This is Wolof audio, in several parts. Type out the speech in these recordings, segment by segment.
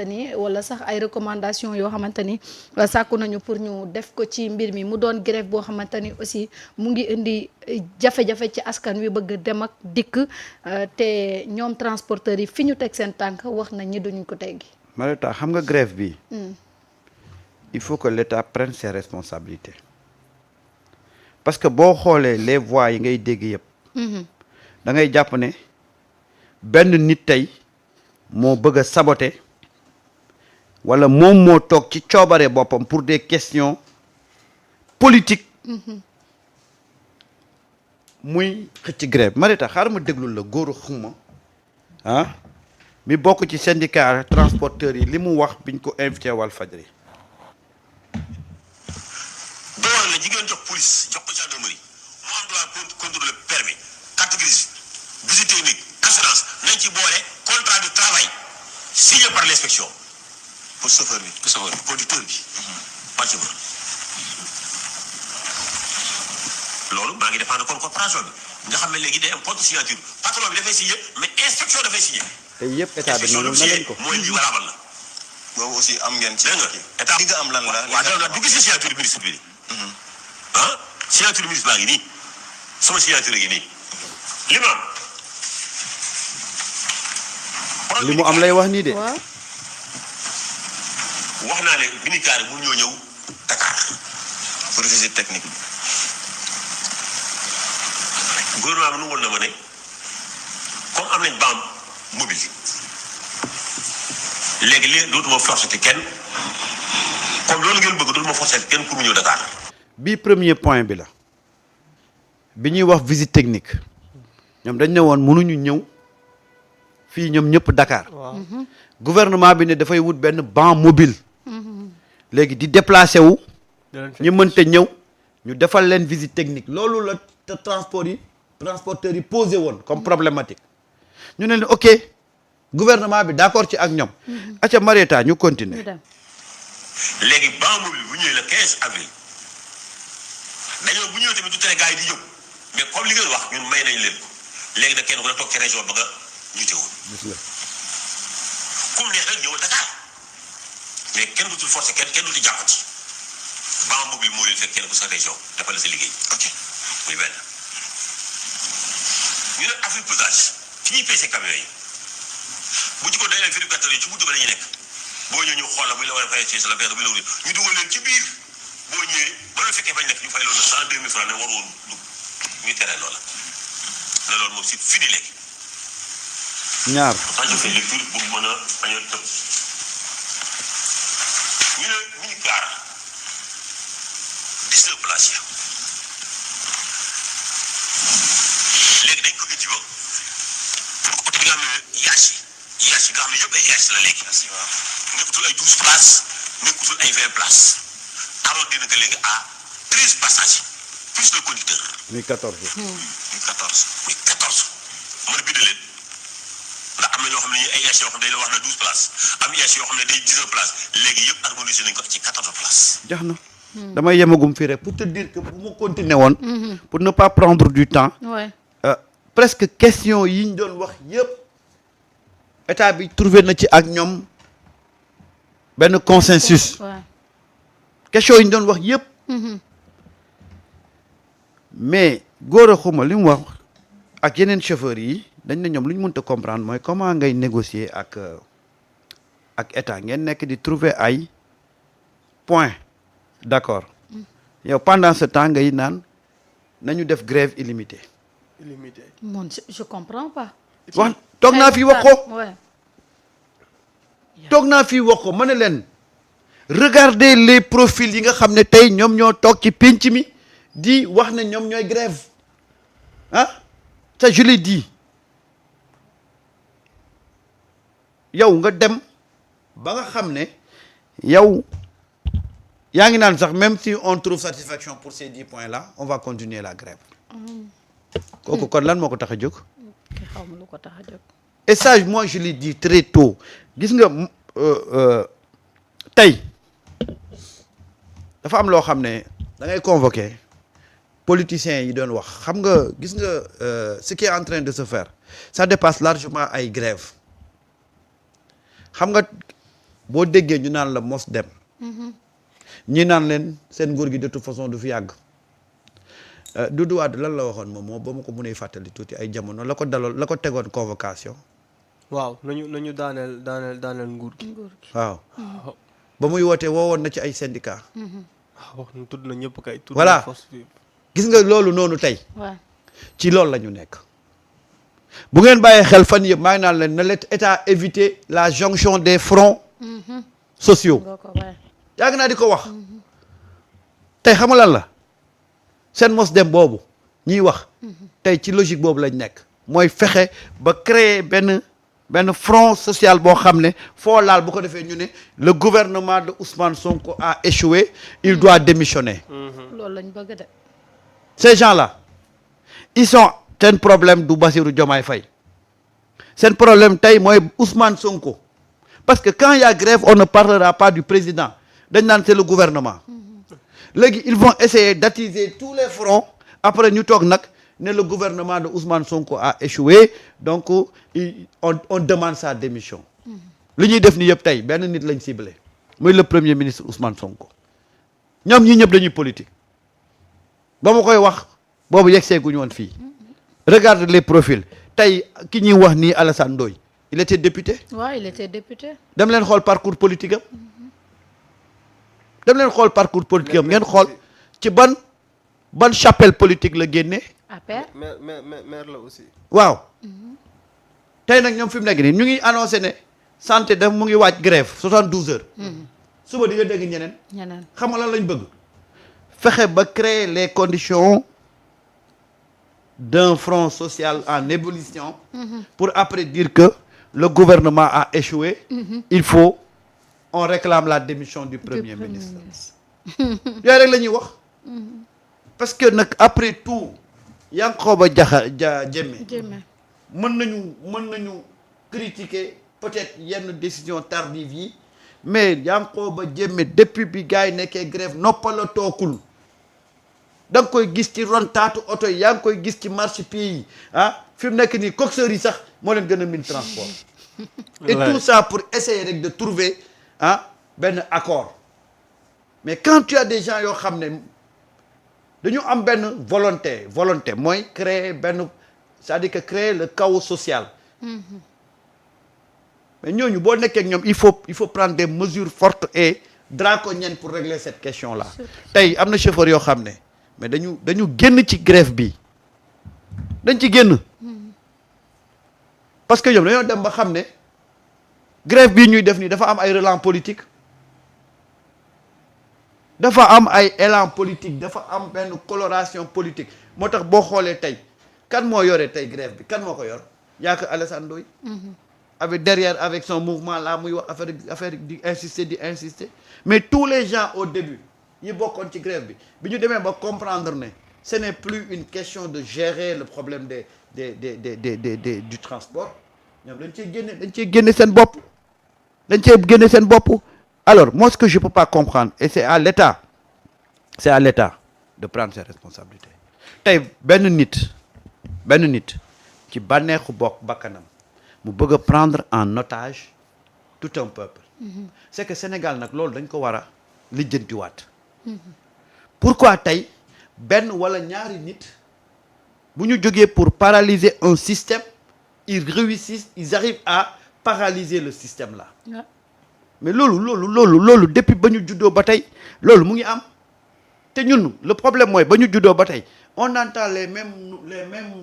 ni wala sax ay recommandation yoo xamante ni sàkku nañu pour ñu def ko ci mbir mi mu doon grève boo xamante ni aussi mu ngi indi jafe-jafe ci askan wi bëgg dem ak dikk te ñoom transporteurs yi fi ñu teg seen tànk wax nañ ñi duñu ko teggi. Mareta xam nga grève bi il faut que l'État prenne ses responsabilités parce que boo xoolee les voix yi ngay dégg yëpp da ngay jàpp ne benn nit tey moo bëgg a saboter wala moom moo toog ci coobare boppam pour des questions politiques muy xëcc grève Mareta xaaral ma déglu la góoru xuma mi bokk ci syndicat transporteurs yi li mu wax biñ ko invité Walfadjri. doole la jigéen jox police jox ko gendarmerie mu am droit contrôler permis carte grise visite technique assurance nañ ci boole contrat de travail signé par l'inspection pour chauffeur bi conducteur bi pas chauffeur loolu maa ngi défendre kon corporation bi nga xam ne léegi day am contre signature patron bi dafay signé mais inspection dafay signé. te yëpp état bi noonu na leen ko mooy li valable la. boobu aussi am ngeen ci. dégg nga état li nga am lan la. waaw du gis signature ministre bi. Signature ministre baa ngi nii sama signature gi nii li mu am. li mu am lay wax nii de. waaw. wax naa ne binikaari mu ñoo ñëw Dakar pour visite technique bi. gouvernement bi nu woon na ma ne comme am nañ banque mobile léegi lii dootuma forcer kenn comme loolu ngeen bëgg dootuma forcer kenn pour mu ñëw Dakar. bii premier point bi la bi ñuy wax visite technique ñoom dañ ne woon mënuñu ñëw fii ñoom ñëpp Dakar gouvernement bi ne dafay wut benn banc mobile léegi di déplacé wu ñu mënta ñëw ñu defal leen visite technique loolu la te transporteurs yi posé woon comme problématique ñu ne leen ok gouvernement bi d'accord ci ak ñoom aca Marieta ñu continuer léegi banc mobile bu ñëwee le 15 avril dañoo bu ñëwee tamit du tere gars yi di ñëw mais comme li ngeen wax ñun may nañ leen ko léegi nag kenn ku ne toog ci région ba nga jiite woon. gis nga comme neex rek ñëwal Dakar mais kenn du forcer kenn du ci jàppati banc mobile moo leen fekk kenn ku sa région defal la sa liggéey. ok muy benn ñu ne Afrique pesage fi ñuy peese camion yi bu jikkoon dañ leen vérificateur yi ci buntu ba dañuy nekk boo ñëwee ñu xool la bu ñu la war a fay ci la benn bu ñu la ñu dugal leen ci biir boo ñëwee ba la fekkee fañ nekk ñu fay loolu 102 000 francs ne war woon dugg ñu tere loola ne loolu moom si fini léegi. ñaar pourtant je fais lecture pour mën a bañ a tëb ñu ne ñu gaar 19 places ya léegi dañ ko indi ba pour oto yi nga xam ne yaas yi nga xam ne yëpp ay yaas la léegi nekkutul ay 12 places nekkutul ay 20 places alors dina ko léegi à 13 passagers plus le conducteur. muy 14. muy 14 mën a bind leen ndax am na ñoo xam ne ay yaas yoo xam ne dañ la wax ne 12 places am yaas yoo xam ne day 19 places léegi yëpp harmonisé nañ ko ci 14 places. jax na damay yemagum fii rek pour te dire que bu ma continuer woon pour ne pas prendre du temps presque question yi ñu doon wax yëpp état bi trouvé na ci ak ñoom benn consensus question yi ñu doon wax yëpp mais góor a xuma li mu wax ak yeneen chauffeurs yi dañ ne ñoom lu ñu mënta comprendre mooy comment ngay négocier ak état ngeen nekk di trouver ay point d'accord yow pendant ce temps ngay naan nañu def grève illimitée. Mon je comprends pas. wax toog naa fii wax ko toog naa fii wax ko ma ne leen regardez les profils yi nga xam ne tey ñoom ñoo toog ci pénc mi di wax ne ñoom ñooy grève ça je l'ai dit yow nga dem ba nga xam ne yow yaa ngi naan sax même si on trouve satisfaction pour ces 10 points là on va continuer la grève kooku kon lan moo ko tax a jóg xaw ma lu ko tax a jóg et ça moi je l'ai dit très tôt gis nga tey dafa am loo xam ne da ngay convoquer politiciens yi doon wax xam nga gis nga ce qui est en train de se faire ça dépasse largement ay grève xam nga boo déggee ñu naan la mos dem ñi naan leen seen nguur gi de toute façon du fi yàgg Doudou Wade lan la waxoon moom ba ma ko mënee fàttali tuuti ay jamono la ko daloon la ko tegoon convocation waaw nañu daaneel nguur gi. waaw ba muy wootee woowoon na ci ay syndicat wax na tudd na ñëpp kay. tudd voilà na force vive. gis nga loolu noonu tey waaw ci loolu la ñu nekk bu ngeen bàyyee xel fan yëpp maa ngi naan leen na leen état éviter la jonction des fronts sociaux yàgg naa di ko wax tey xam nga lan la seen mos dem boobu ñiy wax tey ci logique boobu lañ nekk mooy fexe ba créer benn front social boo xam ne foo laal bu ko defee ñu ne le gouvernement de Ousmane Sonko a échoué il doit démissionner loolu lañ bëgg de ces gens-là ils sont seen problème du Bassirou Diomaye Faye seen problème tey mooy Ousmane Sonko parce que quand il y a grève on ne parlera pas du président dañ naan c'est le gouvernement léegi ils vont essayer d'attiser tous les fronts après ñu toog nag ne le gouvernement de Ousmane Sonko a échoué donc on demande sa démission li ñuy def ni yëpp tey benn nit lañ ciblé muy le premier ministre Ousmane Sonko ñoom ñi ñëpp dañuy politique ba ma koy wax boobu yegsee guñu woon fii regarde les profils tey ki ñuy wax nii Alassane Ndoye il était député waaw il était député dem leen xool parcours politique am dem leen xool parcours politique am ngeen xool ci ban chapelle politique la génne APR maire la aussi. waaw tey nag ñoom fi mu nekk nii ñu ngi annoncé ne santé daf mu ngi waaj grève 72 heures suba di nga dégg ñeneen xam nga lan lañ bëgg fexe ba créer les conditions d'un front social en ébullition pour après dire que le gouvernement a échoué on réclame la démission du premier ministre yooyu rek la ñuy wax parce que nag après tout Yankhoba Diémé mën nañu critiquer peut-être yenn décision tardive yi mais Yankhoba Diémé depuis bi gars yi nekkee grève noppala tookul da nga koy gis ci ron taatu oto yi yaa ngi koy gis ci marché pieds yi fi mu nekk nii coxeur yi sax moo leen gën a min transport et tout ça pour essayer rek de trouver benn accord mais quand tu as des gens yoo xam ne dañu am benn volonté mooy créer benn c'est-à-dire que créer le chaos social mais ñooñu boo nekkee ak ñoom il faut prendre des mesures fortes et draconiennes pour régler cette question là tey am na chauffeur yoo xam ne mais dañu génn ci grève bi dañ ci génn parce que ñoom dañoo dem ba xam ne grève bii ñuy def nii dafa am ay relents politique dafa am ay élan politique dafa am benn coloration politique moo tax boo xoolee tey kan moo yore tey grève bi kan moo ko yor yaa ko Alassane Ndoye avec son mouvement là muy wax affaire di insister mais tous les gens au début ñi bokkoon ci grève bi ñu demee ba comprendre ne ce n'est plus une question de gérer le problème du transport ñoom dañ cee génne seen bopp alors moi ce que je peux pas comprendre et c'est à l'État de prendre ses responsabilités tey benn nit ci bànneexu bakkanam mu bëgg a prendre en otage tout un peuple c'est que Sénégal nag loolu dañ ko war a lijjantiwaat pourquoi tey benn wala ñaari nit bu ñu jógee pour paralyser un système ils arrivent à paralyser le système là mais loolu depuis ba ñu juddoo ba tey loolu mu ngi am te ñun le problème mooy ba ñu juddoo ba tey on entend les mêmes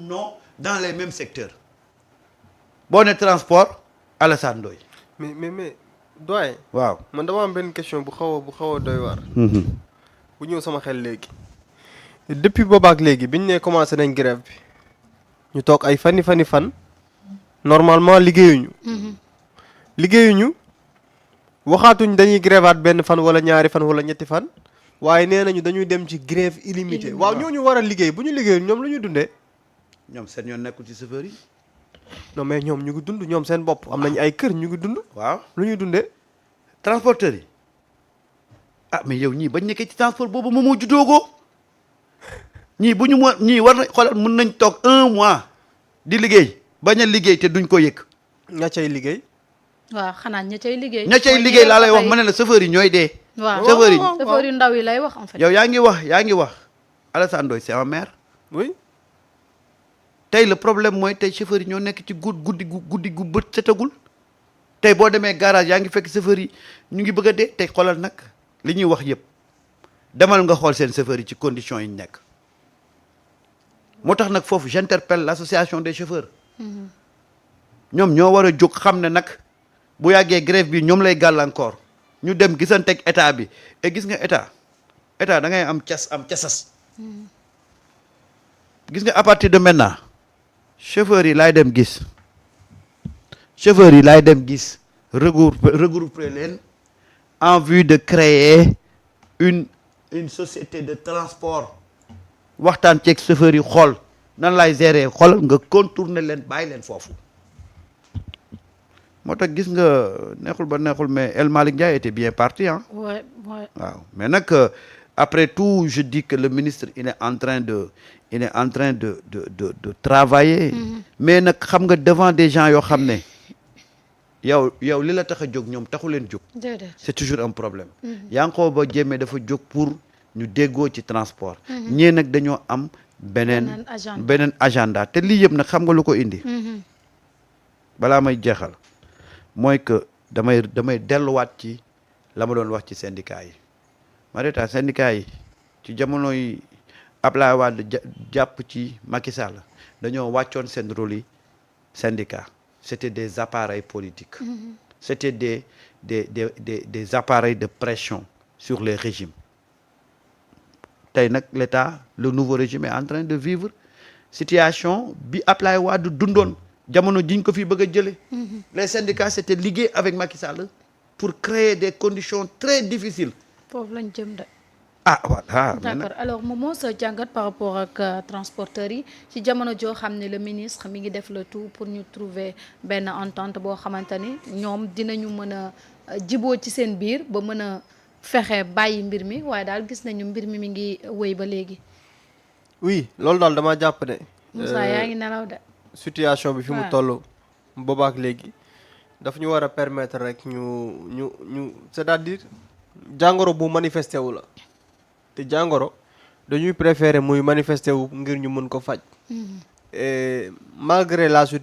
noms dans les mêmes secteurs boo ne transport Alassane Ndoye mais doyen. waaw man dama am benn question bu xaw a doy waar. bu ñëw sama xel léegi. depuis boobaak léegi biñ ne commencé nañ grève bi ñu toog ay fan normalement liggéeyuñu waxaatuñ dañuy grévaat benn fan wala ñaari fan wala ñetti fan waaye nee nañu dañuy dem ci grève illimité waaw ñooñu war a liggéey bu ñu liggéeyul ñoom lu ñuy dundee. ñoom seen yoon nekkul ci chauffeur yi. non mais ñoom ñu ngi dund ñoom seen bopp am nañu ay kër ñu ngi dund. waaw lu ñuy dundee. transporteurs yi mais yow ñii bañ nekkee ci transport boobu moom moo juddoogoo ñii bu ñu ñii war na xoolal mën nañ toog 1 mois di liggéey bañ a liggéey te duñ ko yëg. nga cay liggéey. waaw xanaa ña cay liggéey. ña cay liggéey laa lay wax ma ne la chauffeur yi ñooy dee. waaw chauffeur yi chauffeur yu ndaw yi lay wax en fait. yow yaa ngi wax Alassane Ndoye c'est un maire. oui. tey le problème mooy tey chauffeur yi ñoo nekk ci guddi gu bët setagul tey boo demee garage yaa ngi fekk chauffeur yi ñu ngi bëgg a dee tey xoolal nag li ñuy wax yëpp demal nga xool seen chauffeur yi ci conditions yi ñu nekk moo tax nag foofu j'interpelle l'association des chauffeurs ñoom ñoo war a jóg xam ne nag bu yàggee grève bi ñoom lay gàllankoor ñu dem gisanteeg état bi et gis nga état da ngay am casas gis nga à partir de maintenant chauffeurs yi laay dem gis regrouper leen en vue de créer une société de transport waxtaan ceeg chauffeurs yi xool nan laay gérer xool nga contourner leen bàyyi leen foofu moo tax gis nga neexul ba neexul mais El Malick Ndiaye était bien parti hein. Ouais. waaw mais nag après tout je dis que le ministre il est en train de travailler. mais nag xam nga devant des gens yoo xam ne yow li la tax a jóg ñoom taxu leen jóg. c'est toujours un problème. Yankhoba Diémé dafa jóg pour ñu déggoo ci transport. ñee nag dañoo am beneen agenda te lii yëpp nag xam nga lu ko indi. balaa may jeexal mooy que damay delluwaat ci la ma doon wax ci syndicat yi Marieta syndicat yi ci jamono yi Ablaye Wade jàpp ci Macky Sall dañoo wàccoon seen rôle yi syndicat c'était des appareils politiques c'était des appareils de pression sur les régimes tey nag l'État le nouveau régime est en train de vivre situation bi Ablaye Wade dundoon jamono jiñ ko fi bëgg a jële les syndicats c'était liggéey avec Macky Sall pour créer des conditions très difficiles foofu lañ jëm de. voilà. d'accord alors Momo sa jàngat par rapport ak transporteurs yi ci jamono joo xam ne le ministre mi ngi def le tout pour ñu trouver benn entente boo xamante ni ñoom dinañu mën a jiboo ci seen biir ba mën a fexe bàyyi mbir mi waaye daal gis nañu mbir mi ngi wéy ba léegi. oui loolu daal dama jàpp ne. Moussa yaa ngi nelaw de. situation bi fi mu toll boobaak léegi daf ñu war a permettre rek ñu c'est-à-dire jàngoro bu manifesté wu la te jàngoro dañuy préférer muy manifesté wu ngir ñu mën ko faj. Et malgré la situation